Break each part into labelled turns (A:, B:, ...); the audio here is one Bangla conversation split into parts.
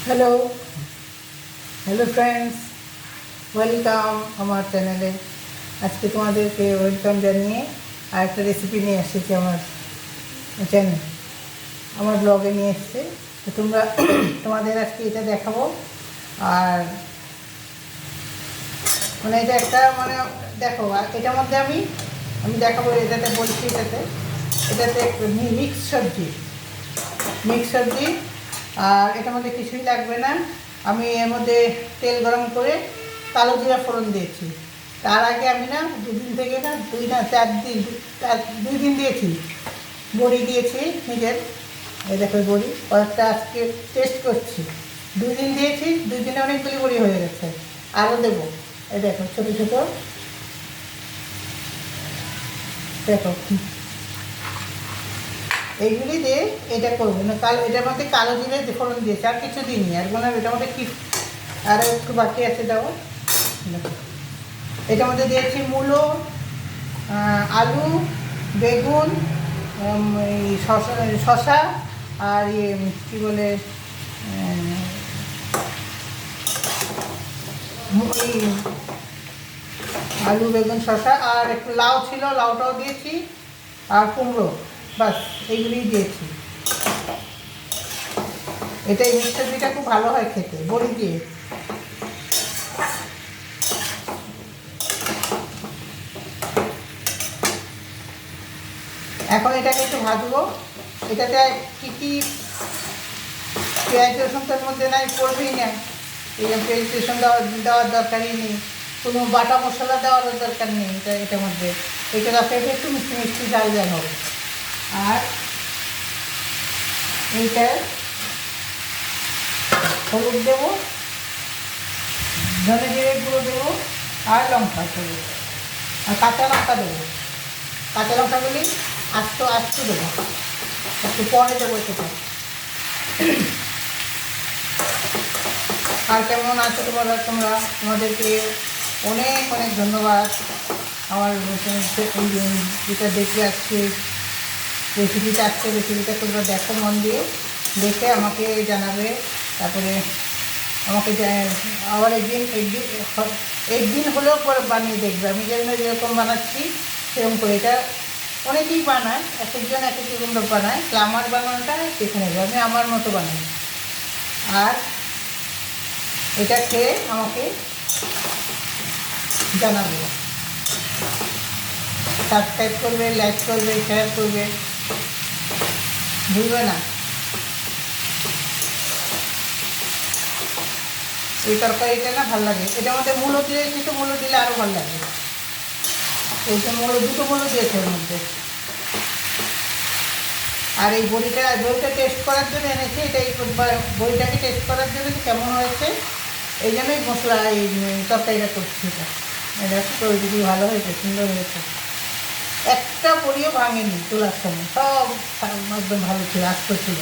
A: হ্যালো হ্যালো ফ্রেন্ডস, ওয়েলকাম আমার চ্যানেলে। আজকে তোমাদেরকে ওয়েলকাম জানিয়ে আর একটা রেসিপি নিয়ে এসেছি আমার চ্যানেল, আমার ব্লগে নিয়ে এসেছি। তো তোমাদের আজকে এটা দেখাবো। আর মানে এটা একটা দেখো, আর এটার মধ্যে আমি আমি দেখাবো। এটাতে বলছি এটাতে মিক্স সবজি। আর এটার মধ্যে কিছুই লাগবে না। আমি এর মধ্যে তেল গরম করে কালো জিরা ফোড়ন দিয়েছি। তার আগে আমি দুদিন থেকে 4 দিন, 2 দিন দিয়েছি বড়ি দিয়েছি নিজের। এই দেখো বড়ি কয়েকটা আজকে টেস্ট করছি। 2 দিন দিয়েছি, 2 দিনে অনেকগুলি বড়ি হয়ে গেছে। আরও দেবো। এই দেখো ছোটো ছোটো, দেখো এইগুলি দিয়ে এটা করবো না। এটার মধ্যে কালো জিরে ফোড়ন দিয়েছে, আর কিছু দিইনি। আর এটার মধ্যে কি আরও একটু বাকি আছে দেওয়া। এটার মধ্যে দিয়েছি মূলো, আলু, বেগুন, এই শশা আর কী বলে এই আলু, বেগুন, শশা, আর একটু লাউ ছিল, লাউটাও দিয়েছি, আর কুমড়ো। বাস এইগুলিই দিয়েছি। এটা এই মিক্সচারটা খুব ভালো হয় খেতে বড়ি দিয়ে। এখন এটাকে একটু ভাজবো। এটাতে কী কী পেঁয়াজ রসুন তোর মধ্যে নাই, পড়বেই না। এই পেঁয়াজ রসুন দেওয়ার দরকারই নেই, কোনো বাটা মশলা দেওয়ারও দরকার নেই। এটার মধ্যে এটা রাখলে একটু মিষ্টি মিষ্টি ঝাল ঝাল হবে। আর এইটা হলুদ দেবো, ধনে জিরে গুঁড়ো দেবো, আর লঙ্কা দেবো, আর কাঁচা লঙ্কা দেবো। কাঁচা লঙ্কাগুলি আস্ত দেবো, একটু পরে দেবো সেটা। আর কেমন আছো তোমাদেরকে অনেক অনেক ধন্যবাদ। আমার যেটা দেখে আসছে রেসিপিটা তোমরা দেখো, মন দিয়ে দেখে আমাকে জানাবে। তারপরে আমাকে আবার একদিন হলেও পরে বানিয়ে দেখবে। আমি যেরকম বানাচ্ছি সেরকম করে। এটা অনেকেই বানায়, এক একজন এক এক রকম বানায়। তো আমার বানানোটা দেখে নেবে, আমি আমার মতো বানাই। আর এটা খেয়ে আমাকে জানাবে। সাবস্ক্রাইব করবে, লাইক করবে, শেয়ার করবে, ভুলবে না। এই তরকারিটা ভালো লাগে। এটার মধ্যে মূলো দিয়েছি, তো মূলো দিলে আরও ভালো লাগে। এই যে দুটো মূলো দিয়েছে ওর মধ্যে। আর এই বড়িটা টেস্ট করার জন্য এনেছি। এই বড়িটাকে টেস্ট করার জন্য কেমন হয়েছে, এই জন্যই মশলা এই তরকারিটা করছি। এটা তৈরি ভালো হয়েছে, সুন্দর হয়েছে। একটা বড়িও ভাঙেনি তোলার সময়, সব একদম ভালো ছিল, আস্ত ছিল।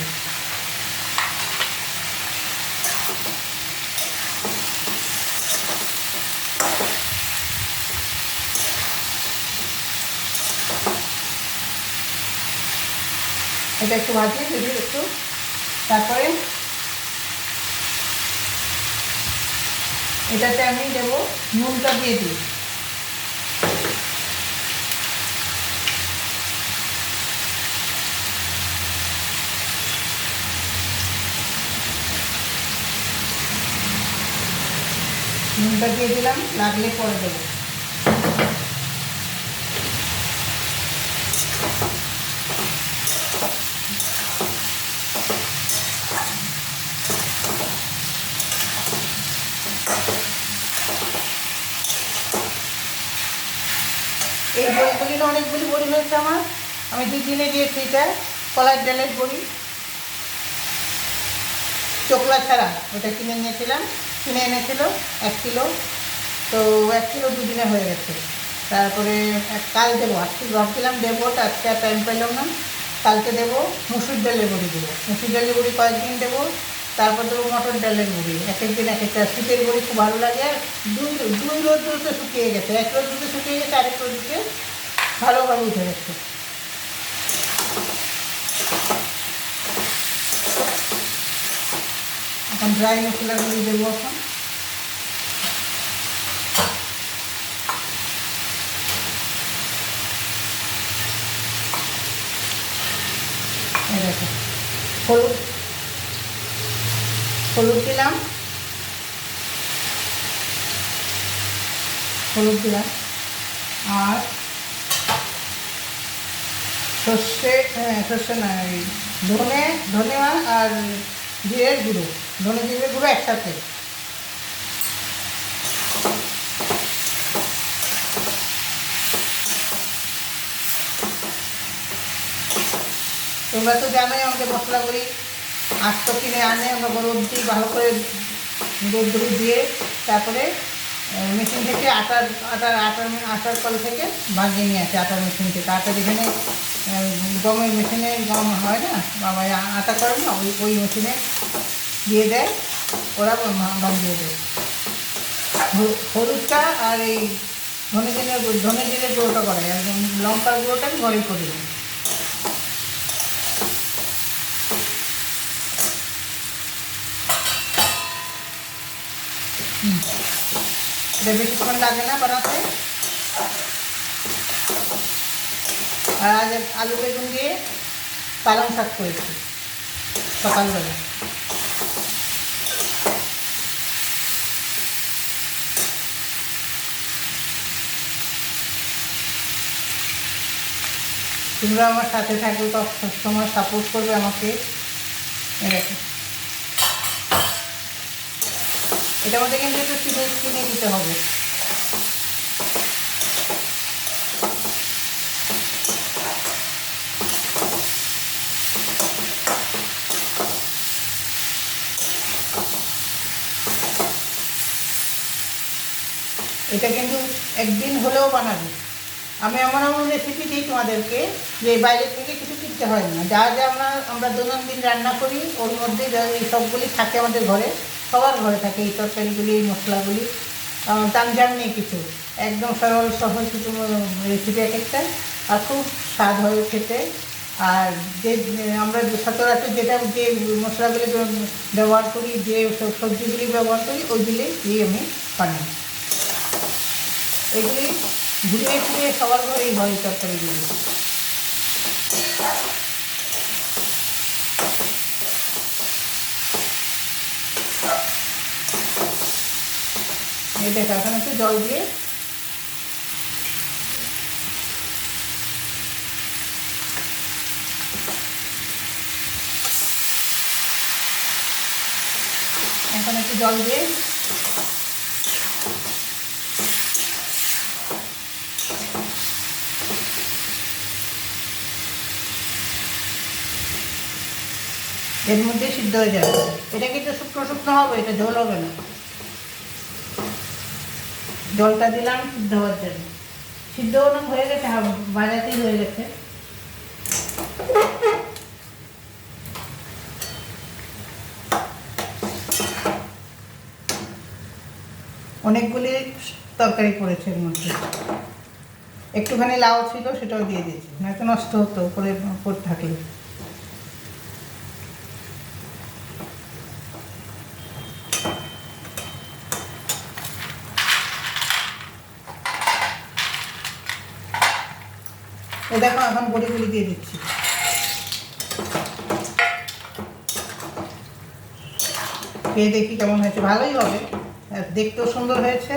A: এটা একটু ভাজিয়ে দিবি একটু। তারপরে এটাতে আমি দেবো, নুনটা দিয়ে দিই। নুনটা দিয়ে দিলাম, লাগলে পরে দেবো। এই বড়িগুলি অনেকগুলি বড়ি হয়েছে আমার। আমি 2 দিনে দিয়েছি। এটা কলার ডালের বড়ি, চোকলা ছাড়া। ওটা কিনে এনেছিল 1 কিলো। তো 1 কিলো 2 দিনে হয়ে গেছে। তারপরে কাল দেবো, আজকে ভাবছিলাম দেবো, আজকে আর টাইম পেলাম না। কালকে দেবো মুসুর ডালের বড়ি দেবো। মুসুর ডালের বড়ি কয়েকদিন দেবো। তারপর দেবো মটর ডালের বড়ি। এক একদিন এক একটা। শীতের বড়ি খুব ভালো লাগে। আর দুই রোদ্রুতে শুকিয়ে গেছে, এক রোদ্রুতে শুকিয়ে গেছে, আরেক রোদ্রুতে ভালোভাবে উঠে গেছে। এখন ড্রাই মশলাগুলি দেবো এখন। দেখো হলুদ হলুদ দিলাম, আর সর্ষে না, ধনে আর জিরের গুঁড়ো, জিরের গুঁড়ো একসাথে। তোমরা তো জানোই আমাদের মশলাগুলি আস্ত কিনে আনে, আমরা রোদ দিই, ভালো করে রোদ দিয়ে তারপরে মেশিন থেকে আটার কল থেকে ভাঙিয়ে নিয়ে আসে, আটার মেশিন থেকে। আটা যেখানে গমের মেশিনে গম হয় না, বাবা আটা করে না, ওই মেশিনে দিয়ে দেয়, ওরা ভাঙিয়ে দেয়। হলুদটা আর এই ধনে জিরের গুঁড়োটা করে, একদম লঙ্কার গুঁড়োটা আমি ঘরেই করি। এটা বেশিক্ষণ লাগে না বানাতে। আর আজ আলু বেগুন দিয়ে পালং শাক করেছি সকালবেলা। তোমরা আমার সাথে থাকবে, সবসময় সাপোর্ট করবে আমাকে। এরকম এটার মধ্যে কিন্তু একটু চিনি দিতে হবে। এটা কিন্তু একদিন হলেও বানাবে। আমি এমন রেসিপি দিই তোমাদেরকে যে বাইরে থেকে কিছু কিনতে হয় না, যা আমরা দৈনন্দিন রান্না করি ওর মধ্যে এই সবগুলি থাকে আমাদের ঘরে, সবার ঘরে থাকে এই তরকারিগুলি, এই মশলাগুলি। তামঝাম নেই কিছু, একদম সরল সহজ কিছু রেসিপি এক একটা, আর খুব স্বাদ হয় খেতে। আর যে আমরা সচরাচর যে মশলাগুলি ব্যবহার করি, যে সবজিগুলি ব্যবহার করি, ওইগুলি দিয়ে আমি বানাই। এগুলি ঘুরিয়ে ফিরিয়ে সবার ঘরেই হয় তরকারিগুলি। এই দেখো এখন একটু জল দিয়ে এর মধ্যে সিদ্ধ হয়ে যাবে। এটা কিন্তু শুকনো হবে, এটা ঝোল হবে না। জলটা দিলাম সিদ্ধ হওয়ার জন্য, সিদ্ধ হয়ে গেছে, বাজাতেই হয়ে গেছে। অনেকগুলি তরকারি পড়েছে এর মধ্যে, একটুখানি লাউ ছিল সেটাও দিয়ে দিয়েছি, নয়তো নষ্ট হতো উপরে থাকলে। এ দেখো এখন বড়িগুলি দিয়ে দিচ্ছি। খেয়ে দেখি কেমন হয়েছে, ভালোই হবে, দেখতেও সুন্দর হয়েছে,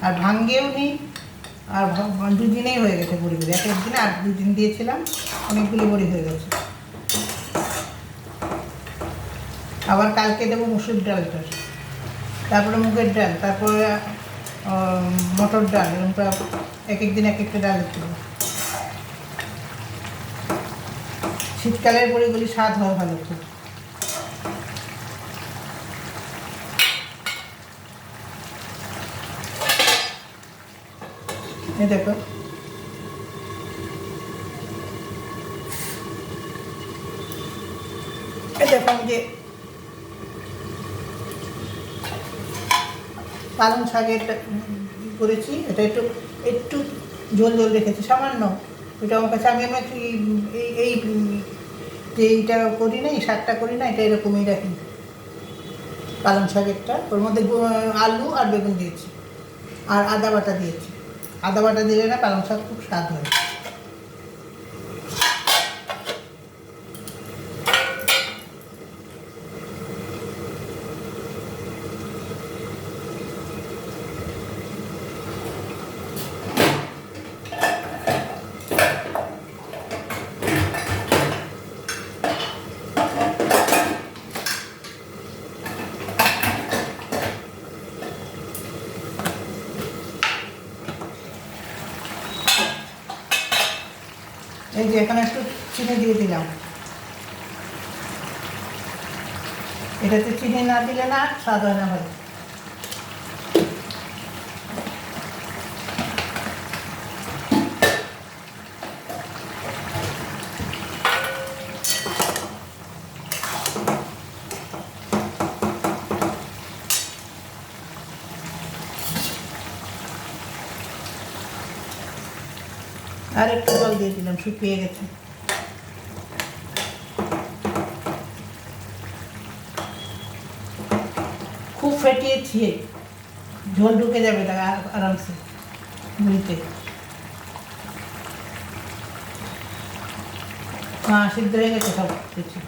A: আর ভাঙ্গেও নি। আর দুদিনেই হয়ে গেছে বড়িগুলি, এক একদিনে, আর 2 দিন দিয়েছিলাম, অনেকগুলি বড়ি হয়ে গেছে। আবার কালকে দেবো মুসুর ডালটা, তারপরে মুগের ডাল, তারপরে মটর ডাল, এরকম এক একদিন এক একটা ডাল দেবো। শীতকালের বড়িগুলি স্বাদ হয় ভালো খুব। এই দেখো আমি যে পালং শাকের করেছি, এটা একটু একটু ঝোল রেখেছি সামান্য। এটা আমার কাছে, আমি এই যে এইটা করি না, এই শাকটা করি না, এটা এরকমই রাখি। পালং শাকেরটা। ওর মধ্যে আলু আর বেগুন দিয়েছি, আর আদা বাটা দিয়েছি। আদা বাটা দিলে না পালং শাক খুব স্বাদ হয়। এই যে এখানে একটু চিনি দিয়ে দিলাম। এটাতে চিনি না দিলে না স্বাদ হয় না ভালো। আর একটু জল দিয়ে দিলাম, শুকিয়ে গেছে। খুব ফেটিয়েছি, ঝোল ঢুকে যাবে তাকে আরামসে মুড়িতে। হ্যাঁ, সিদ্ধ হয়ে গেছে সব কিছু।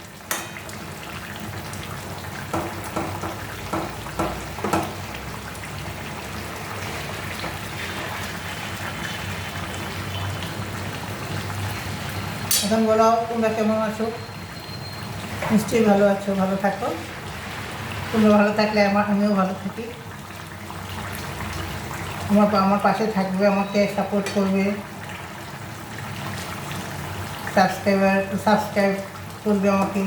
A: এখন বলো তোমরা কেমন আছো? নিশ্চয়ই ভালো আছো, ভালো থাকো। তোমরা ভালো থাকলে আমিও ভালো থাকি। আমার পাশে থাকবে, আমাকে সাপোর্ট করবে, সাবস্ক্রাইব করবে, আমাকে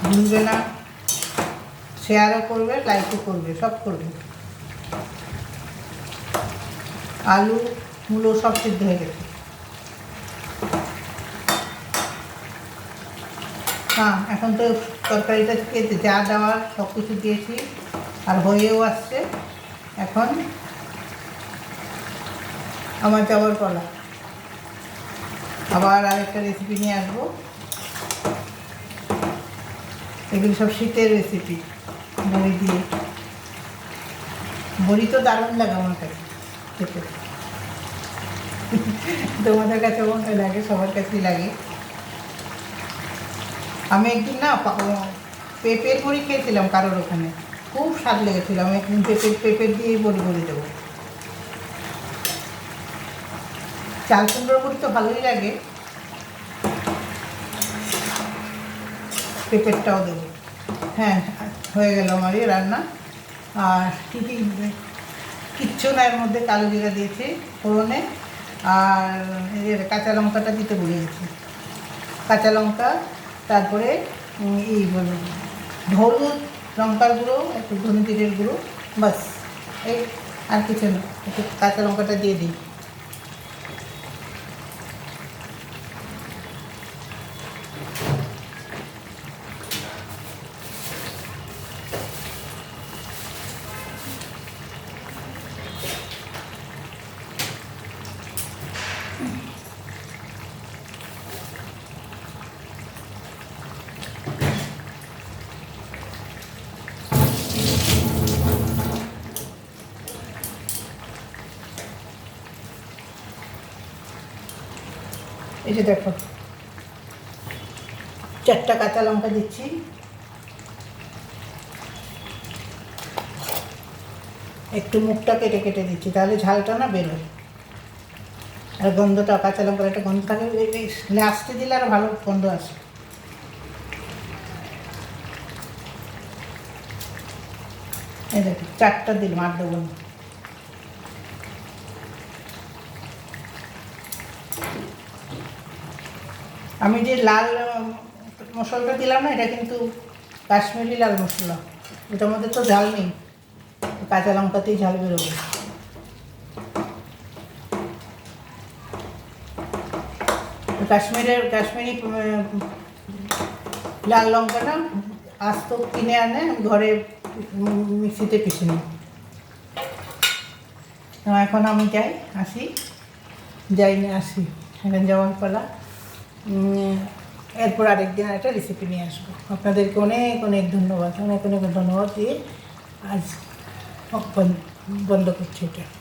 A: ভুলবে না, শেয়ারও করবে, লাইকও করবে, সব করবে। আলু মূলো সব সিদ্ধ হয়ে গেছে। হ্যাঁ, এখন তো তরকারিটা খেতে যা দেওয়ার সব কিছু দিয়েছি, আর হয়েও আসছে। এখন আমার যাওয়ার পালা। আবার আরেকটা রেসিপি নিয়ে আসবো। এগুলো সব শীতের রেসিপি, বড়ি দিয়ে। বড়ি তো দারুণ লাগে আমার কাছে খেতে। তোমাদের কাছে মনে লাগে, সবার কাছেই লাগে। আমি একদিন না পেঁপের বড়ি খেয়েছিলাম কারোর ওখানে, খুব স্বাদ লেগেছিল। আমি একদিন পেঁপের দিয়েই বড়ি দেবো। চাল কুমড়োর বড়ি তো ভালোই লাগে, পেঁপেরটাও দেবো। হ্যাঁ, হয়ে গেল আমারই রান্না। আর কিচ্ছু না, এর মধ্যে কালো জিরা দিয়েছি ফোড়নে, আর কাঁচা লঙ্কাটা দিতে ভুলে গেছি। কাঁচা লঙ্কা, তারপরে হলুদ, লঙ্কার গুঁড়ো, একটু ধনে জিরের গুঁড়ো, বাস। এই আর কিছু না, একটু কাঁচা লঙ্কাটা দিয়ে দিই। এই যে দেখো, 4টা কাঁচা লঙ্কা দিচ্ছি, একটু মুখটা কেটে কেটে দিচ্ছি, তাহলে ঝালটা না বেরোয়, আর গন্ধটা, কাঁচা লঙ্কার একটা গন্ধ থাকে। লাস্টে দিলে আরও ভালো গন্ধ আসে। এই দেখো, 4টা দিলাম, আর দেবো না। আমি যে লাল মশলাটা দিলাম না, এটা কিন্তু কাশ্মীরি লাল মশলা, এটার মধ্যে তো ঝাল নেই, কাঁচা লঙ্কাতেই ঝাল বেরোবে। কাশ্মীরি লাল লঙ্কা না আস্ত কিনে আনে, ঘরে মিক্সিতে পিষে নিই। এখন আমি আসি, এখন যাওয়ার পালা। এরপর আরেকদিন একটা রেসিপি নিয়ে আসবো। আপনাদেরকে অনেক অনেক ধন্যবাদ, অনেক অনেক ধন্যবাদ দিয়ে আজ বন্ধ করছি এটা।